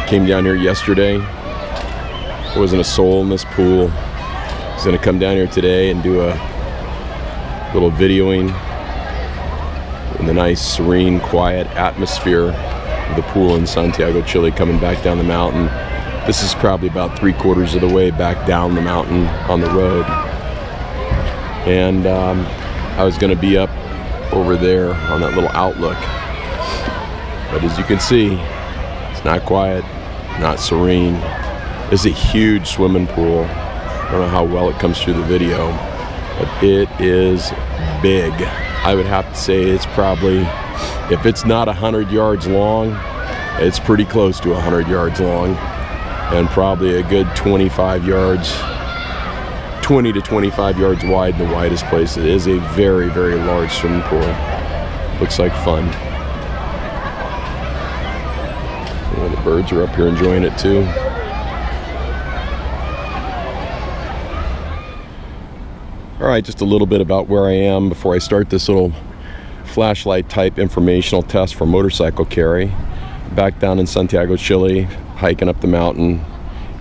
Came down here yesterday. There wasn't a soul in this pool. I was gonna come down here today and do a little videoing in the nice, serene, quiet atmosphere of the pool in Santiago, Chile, coming back down the mountain. This is probably about 3/4 of the way back down the mountain on the road. And I was gonna be up over there on that little outlook. But as you can see, it's not quiet, not serene. It's a huge swimming pool. I don't know how well it comes through the video, but it is big. I would have to say it's probably, if it's not 100 yards long, it's pretty close to 100 yards long, and probably a good 25 yards, 20 to 25 yards wide in the widest place. It is a very, very large swimming pool. Looks like fun. Yeah, the birds are up here enjoying it too. All right, just a little bit about where I am before I start this little flashlight type informational test for motorcycle carry. Back down in Santiago, Chile, hiking up the mountain.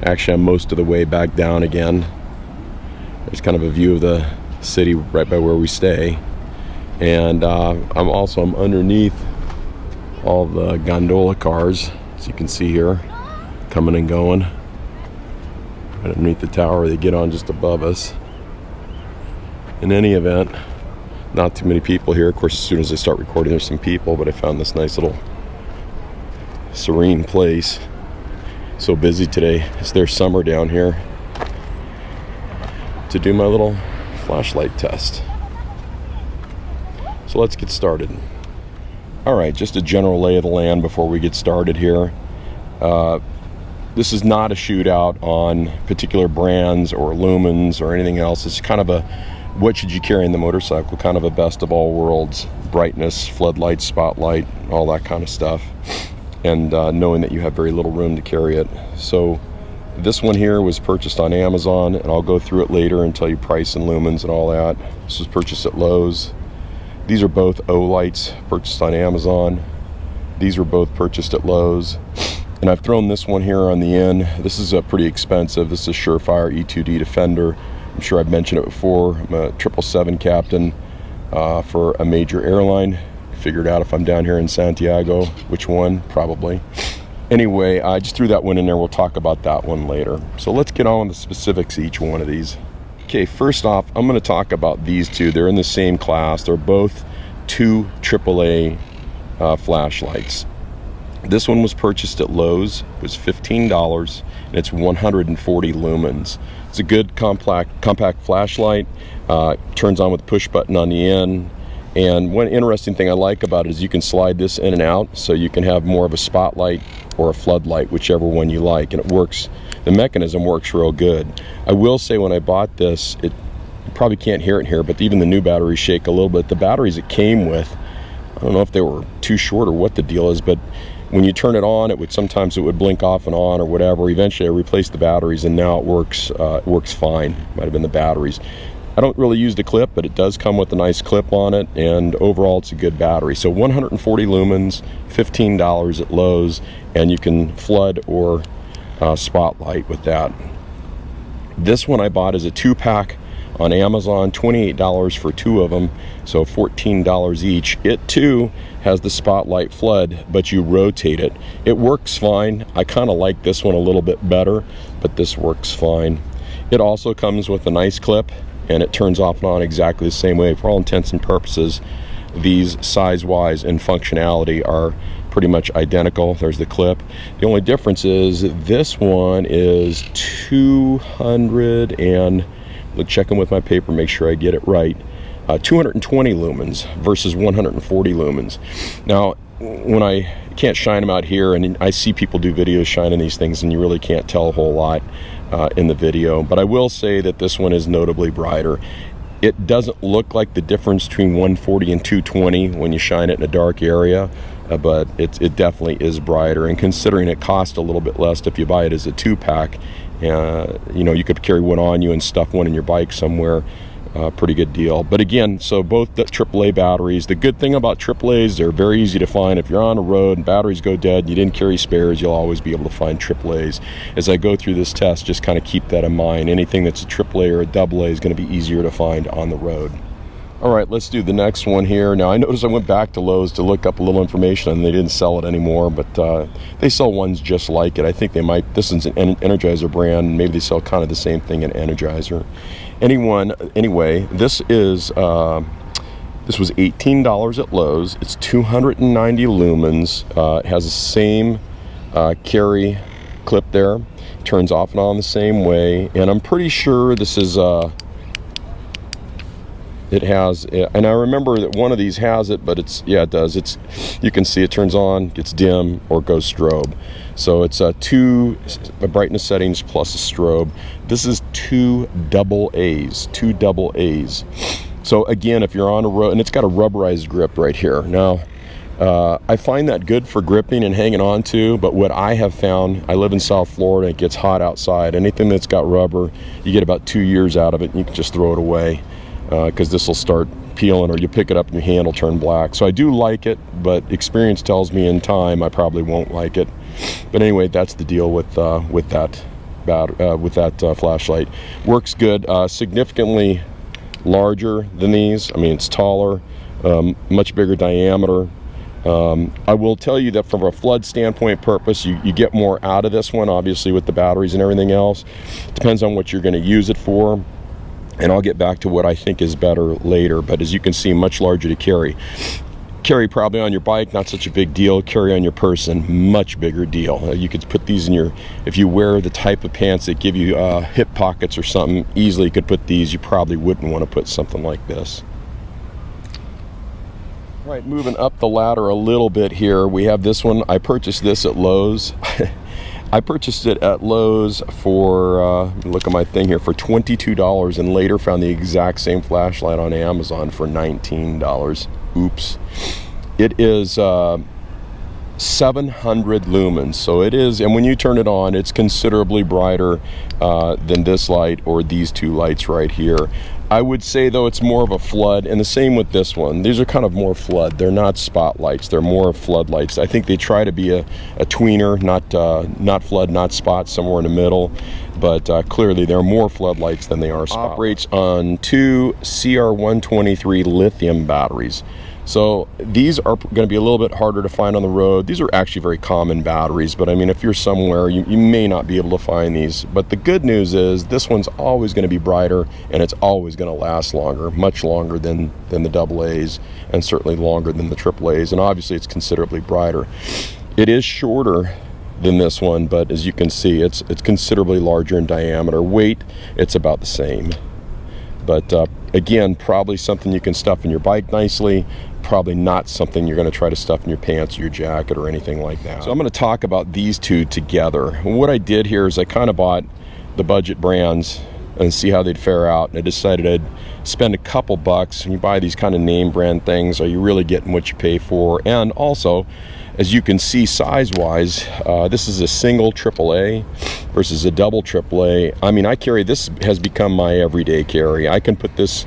Actually, I'm most of the way back down again. There's kind of a view of the city right by where we stay. And I'm underneath all the gondola cars, as you can see here, coming and going. Right underneath the tower, they get on just above us. In any event, not too many people here. Of course, as soon as I start recording, there's some people, but I found this nice little serene place. So busy today. It's their summer down here, to do my little flashlight test. So let's get started. All right, just a general lay of the land before we get started here. This is not a shootout on particular brands or lumens or anything else. It's kind of a what should you carry in the motorcycle, kind of a best of all worlds, brightness, floodlight, spotlight, all that kind of stuff, and knowing that you have very little room to carry it. So this one here was purchased on Amazon, and I'll go through it later and tell you price and lumens and all that. This was purchased at Lowe's. These are both O lights purchased on Amazon. These were both purchased at Lowe's. And I've thrown this one here on the end. This is pretty expensive. This is a Surefire E2D Defender. I'm sure I've mentioned it before. I'm a 777 captain for a major airline. Figured out if I'm down here in Santiago, which one, probably. Anyway, I just threw that one in there. We'll talk about that one later. So let's get on with the specifics of each one of these. Okay, first off, I'm going to talk about these two. They're in the same class. They're both 2 AAA flashlights. This one was purchased at Lowe's. It was $15, and it's 140 lumens. It's a good compact flashlight. Turns on with a push button on the end. And one interesting thing I like about it is you can slide this in and out, so you can have more of a spotlight or a floodlight, whichever one you like. And it works, the mechanism works real good. I will say when I bought this, you probably can't hear it here, but even the new batteries shake a little bit. The batteries it came with, I don't know if they were too short or what the deal is, but when you turn it on, sometimes it would blink off and on or whatever. Eventually I replaced the batteries, and now it works fine. Might have been the batteries. I don't really use the clip, but it does come with a nice clip on it, and overall it's a good battery. So 140 lumens, $15 at Lowe's, and you can flood or spotlight with that. This one I bought as a 2-pack on Amazon, $28 for 2 of them, so $14 each. It too has the spotlight flood, but you rotate it. It works fine. I kind of like this one a little bit better, but this works fine. It also comes with a nice clip, and it turns off and on exactly the same way. For all intents and purposes, these size-wise and functionality are pretty much identical. There's the clip. The only difference is this one is 200 and, let's check in with my paper, make sure I get it right, 220 lumens versus 140 lumens. Now, when I can't shine them out here, and I see people do videos shining these things, and you really can't tell a whole lot in the video, but I will say that this one is notably brighter. It doesn't look like the difference between 140 and 220 when you shine it in a dark area, but it definitely is brighter. And considering it costs a little bit less if you buy it as a 2-pack, you know, you could carry one on you and stuff one in your bike somewhere. pretty good deal. But again, so both the AAA batteries, the good thing about AAAs, they're very easy to find. If you're on a road and batteries go dead and you didn't carry spares, you'll always be able to find AAAs. As I go through this test, just kind of keep that in mind. Anything that's a AAA or a AA is going to be easier to find on the road. All right, let's do the next one here. Now, I noticed I went back to Lowe's to look up a little information, and they didn't sell it anymore, but they sell ones just like it. I think they might. This is an Energizer brand. Maybe they sell kind of the same thing in Energizer. Anyway, this was $18 at Lowe's. It's 290 lumens. It has the same carry clip there. Turns off and on the same way, and I'm pretty sure this is it has, and I remember that one of these has it, but it's, yeah, it does. It's, you can see it turns on, gets dim, or goes strobe. So it's two brightness settings plus a strobe. This is two double A's. So again, if you're on a road, and it's got a rubberized grip right here. Now, I find that good for gripping and hanging on to, but what I have found, I live in South Florida, it gets hot outside. Anything that's got rubber, you get about 2 years out of it, and you can just throw it away. Because this will start peeling, or you pick it up and your hand will turn black. So I do like it, but experience tells me in time I probably won't like it. But anyway, that's the deal with that flashlight. Works good. Significantly larger than these. I mean, it's taller, much bigger diameter. I will tell you that from a flood standpoint purpose, you get more out of this one, obviously, with the batteries and everything else. Depends on what you're going to use it for. And I'll get back to what I think is better later, but as you can see, much larger to carry. Carry probably on your bike, not such a big deal. Carry on your person, much bigger deal. You could put these in your, if you wear the type of pants that give you hip pockets or something, easily you could put these. You probably wouldn't want to put something like this. All right, moving up the ladder a little bit here, we have this one. I purchased this at Lowe's. I purchased it at Lowe's for, look at my thing here, for $22, and later found the exact same flashlight on Amazon for $19. Oops. It is 700 lumens, so it is, and when you turn it on, it's considerably brighter than this light or these two lights right here. I would say, though, it's more of a flood, and the same with this one. These are kind of more flood. They're not spotlights. They're more floodlights. I think they try to be a tweener, not flood, not spot, somewhere in the middle. But clearly, they're more floodlights than they are spotlights. Operates on two CR123 lithium batteries. So these are going to be a little bit harder to find on the road. These are actually very common batteries, but I mean, if you're somewhere, you may not be able to find these. But the good news is this one's always going to be brighter, and it's always going to last longer, much longer than the AA's, and certainly longer than the AAA's, and obviously it's considerably brighter. It is shorter than this one, but as you can see, it's considerably larger in diameter. Weight, it's about the same. But again, probably something you can stuff in your bike nicely. Probably not something you're going to try to stuff in your pants or your jacket or anything like that. So I'm going to talk about these two together. What I did here is I kind of bought the budget brands and see how they'd fare out. And I decided I'd spend a couple bucks. And you buy these kind of name brand things, are you really getting what you pay for? And also, as you can see size-wise, this is a single AAA versus a double AAA. I mean, I carry, this has become my everyday carry. I can put this,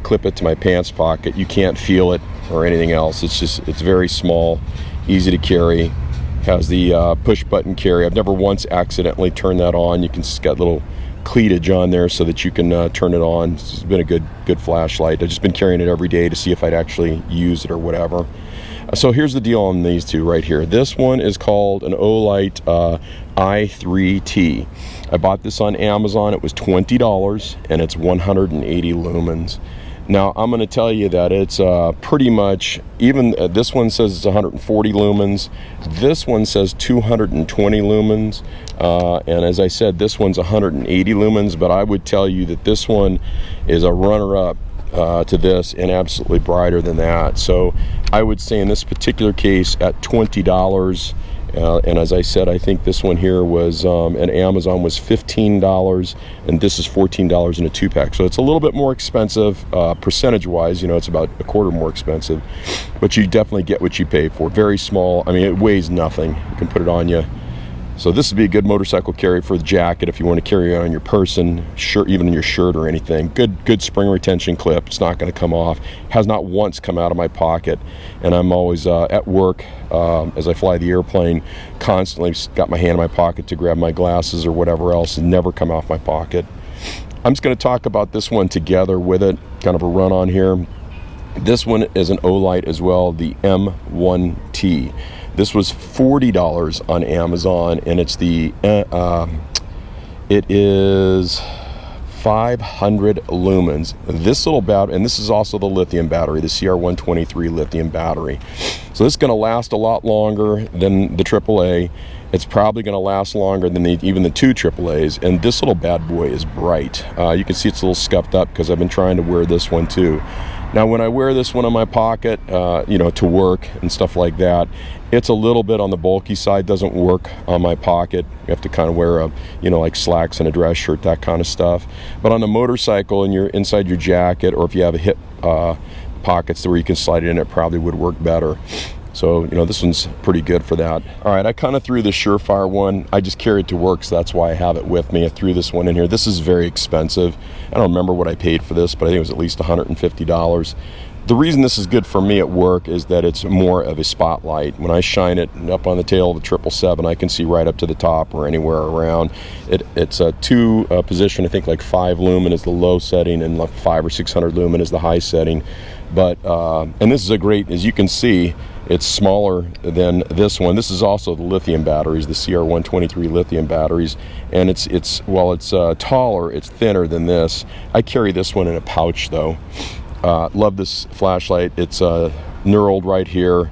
clip it to my pants pocket. You can't feel it or anything else. It's just, it's very small, easy to carry. Has the push button carry. I've never once accidentally turned that on. You can, it's got little cleatage on there so that you can turn it on. It's been a good flashlight. I've just been carrying it every day to see if I'd actually use it or whatever. So here's the deal on these two right here. This one is called an Olight i3T. I bought this on Amazon. It was $20 and it's 180 lumens. Now I'm going to tell you that it's pretty much, even this one says it's 140 lumens. This one says 220 lumens. And as I said, this one's 180 lumens, but I would tell you that this one is a runner-up to this and absolutely brighter than that. So I would say in this particular case at $20, and as I said, I think this one here was at Amazon was $15, and this is $14 in a 2-pack. So it's a little bit more expensive percentage wise. You know, it's about a quarter more expensive, but you definitely get what you pay for. Very small. I mean, it weighs nothing. You can put it on you, So this would be a good motorcycle carry for the jacket if you want to carry it on your person, shirt, even in your shirt or anything. Good spring retention clip. It's not going to come off. Has not once come out of my pocket. And I'm always at work as I fly the airplane, constantly got my hand in my pocket to grab my glasses or whatever else, and never come off my pocket. I'm just going to talk about this one together with it, kind of a run on here. This one is an Olight as well, the M1T. This was $40 on Amazon, and it's the it is 500 lumens. This little battery, and this is also the lithium battery, the CR123 lithium battery. So this is going to last a lot longer than the AAA. It's probably going to last longer than even the two AAAs, and this little bad boy is bright. You can see it's a little scuffed up because I've been trying to wear this one too. Now when I wear this one in my pocket, you know, to work and stuff like that, it's a little bit on the bulky side, doesn't work on my pocket. You have to kind of wear a, you know, like slacks and a dress shirt, that kind of stuff. But on the motorcycle and you're inside your jacket, or if you have a hip pockets where you can slide it in, it probably would work better. So, you know, this one's pretty good for that. All right, I kind of threw the Surefire one. I just carried it to work, so that's why I have it with me. I threw this one in here. This is very expensive. I don't remember what I paid for this, but I think it was at least $150. The reason this is good for me at work is that it's more of a spotlight. When I shine it up on the tail of the 777, I can see right up to the top or anywhere around. It's a two position. I think like 5 lumen is the low setting and like 500 or 600 lumen is the high setting. But and this is a great, as you can see, it's smaller than this one. This is also the lithium batteries, the CR123 lithium batteries, and while it's taller, it's thinner than this. I carry this one in a pouch though. Love this flashlight. It's knurled right here,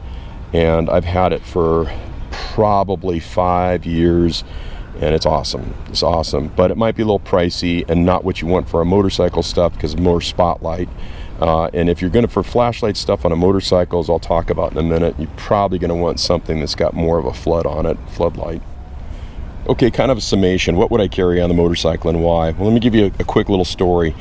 and I've had it for probably 5 years, and it's awesome. It's awesome, but it might be a little pricey and not what you want for a motorcycle stuff because more spotlight. And if you're going to, for flashlight stuff on a motorcycle, as I'll talk about in a minute, you're probably going to want something that's got more of a flood on it, floodlight. Okay, kind of a summation. What would I carry on the motorcycle and why? Well, let me give you a quick little story.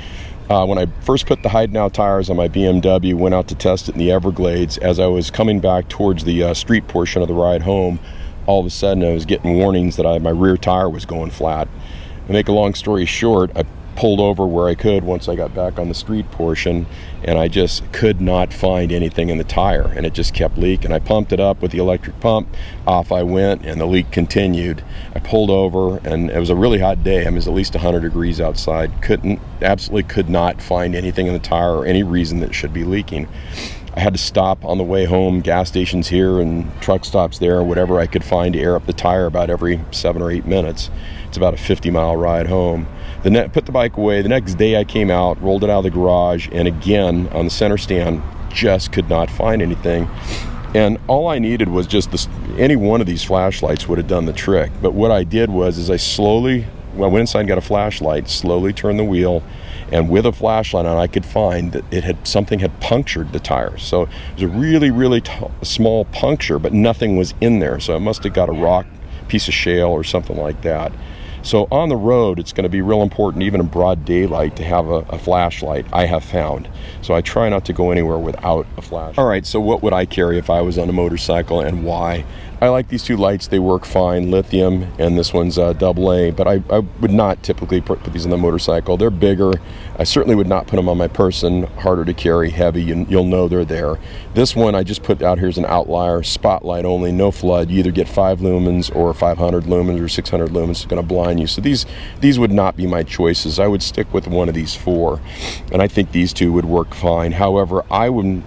When I first put the hide-now tires on my BMW, went out to test it in the Everglades, as I was coming back towards the street portion of the ride home, all of a sudden I was getting warnings that my rear tire was going flat. To make a long story short, I pulled over where I could once I got back on the street portion, and I just could not find anything in the tire, and it just kept leaking. I pumped it up with the electric pump, off I went, and the leak continued. I pulled over, and it was a really hot day. I mean, it was at least 100 degrees outside. Absolutely could not find anything in the tire or any reason that it should be leaking. I had to stop on the way home, gas stations here and truck stops there, whatever I could find to air up the tire about every 7 or 8 minutes. It's about a 50-mile ride home. Put the bike away. The next day I came out, rolled it out of the garage, and again on the center stand, just could not find anything. And all I needed was just any one of these flashlights would have done the trick. But what I did was I went inside and got a flashlight, slowly turned the wheel, and with a flashlight on, I could find that something had punctured the tire. So it was a really, really small puncture, but nothing was in there. So it must have got a rock, piece of shale, or something like that. So on the road, it's going to be real important, even in broad daylight, to have a flashlight, I have found. So I try not to go anywhere without a flashlight. All right, so what would I carry if I was on a motorcycle, and why? I like these two lights. They work fine, lithium, and this one's AA, but I would not typically put these on the motorcycle. They're bigger. I certainly would not put them on my person, harder to carry, heavy. You'll know they're there. This one I just put out here as an outlier, spotlight only, no flood. You either get 5 lumens or 500 lumens or 600 lumens. It's going to blind you. So these would not be my choices. I would stick with one of these 4, and I think these 2 would work fine. However,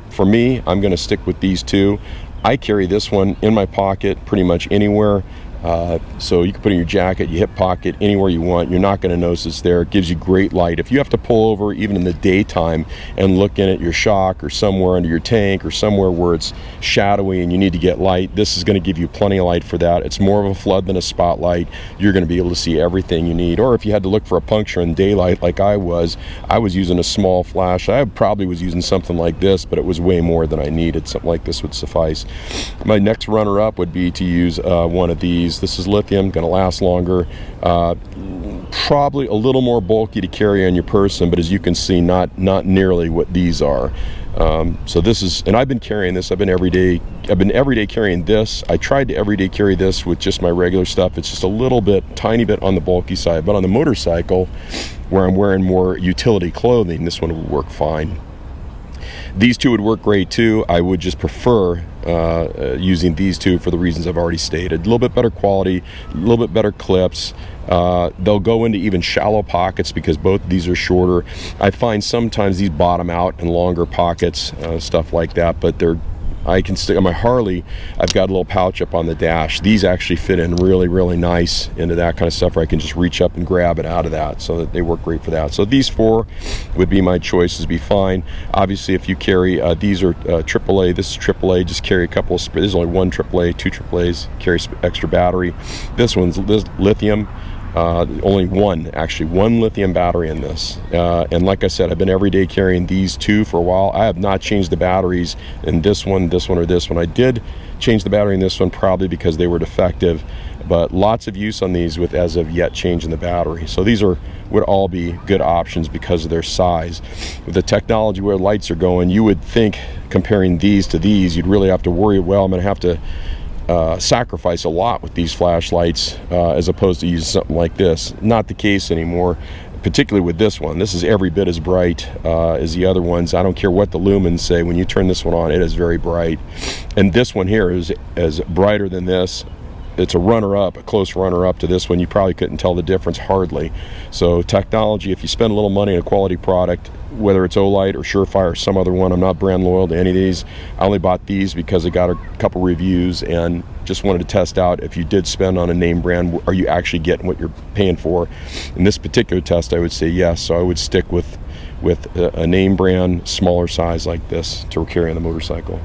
for me, I'm going to stick with these 2. I carry this one in my pocket pretty much anywhere. So you can put it in your jacket, your hip pocket, anywhere you want. You're not going to notice it's there. It gives you great light. If you have to pull over even in the daytime and look in at your shock or somewhere under your tank or somewhere where it's shadowy and you need to get light, this is going to give you plenty of light for that. It's more of a flood than a spotlight. You're going to be able to see everything you need. Or if you had to look for a puncture in daylight like I was using a small flash. I probably was using something like this, but it was way more than I needed. Something like this would suffice. My next runner-up would be to use one of these these. This is lithium, going to last longer. Probably a little more bulky to carry on your person, but as you can see, not nearly what these are. So this is, and I've been carrying this. I've been every day carrying this. I tried to everyday carry this with just my regular stuff. It's just a little bit, tiny bit on the bulky side. But on the motorcycle, where I'm wearing more utility clothing, this one would work fine. These two would work great too. I would just prefer using these two for the reasons I've already stated. A little bit better quality, a little bit better clips. They'll go into even shallow pockets because both of these are shorter. I find sometimes these bottom out in longer pockets, stuff like that, but I can stick on my Harley. I've got a little pouch up on the dash. These actually fit in really nice into that kind of stuff where I can just reach up and grab it out of that, so that they work great for that. So these four would be my choices, be fine. Obviously, if you carry, these are AAA, this is AAA, just carry a couple of, there's only one AAA, two AAAs, carry extra battery. This one's lithium. Only one lithium battery in this, and like I said, I've been every day carrying these two for a while. I have not changed the batteries in this one, or this one. I did change the battery in this one probably because they were defective, but lots of use on these with as of yet changing the battery. So these would all be good options because of their size. With the technology where lights are going, you would think comparing these to these, you'd really have to worry, well, I'm going to have to sacrifice a lot with these flashlights as opposed to using something like this. Not the case anymore, particularly with this one. This is every bit as bright as the other ones. I don't care what the lumens say. When you turn this one on, it is very bright. And this one here is brighter than this. It's a runner-up, a close runner-up to this one. You probably couldn't tell the difference hardly. So technology, if you spend a little money on a quality product, whether it's Olight or Surefire or some other one, I'm not brand loyal to any of these. I only bought these because I got a couple reviews and just wanted to test out if you did spend on a name brand, are you actually getting what you're paying for? In this particular test, I would say yes. So I would stick with a name brand, smaller size like this to carry on the motorcycle.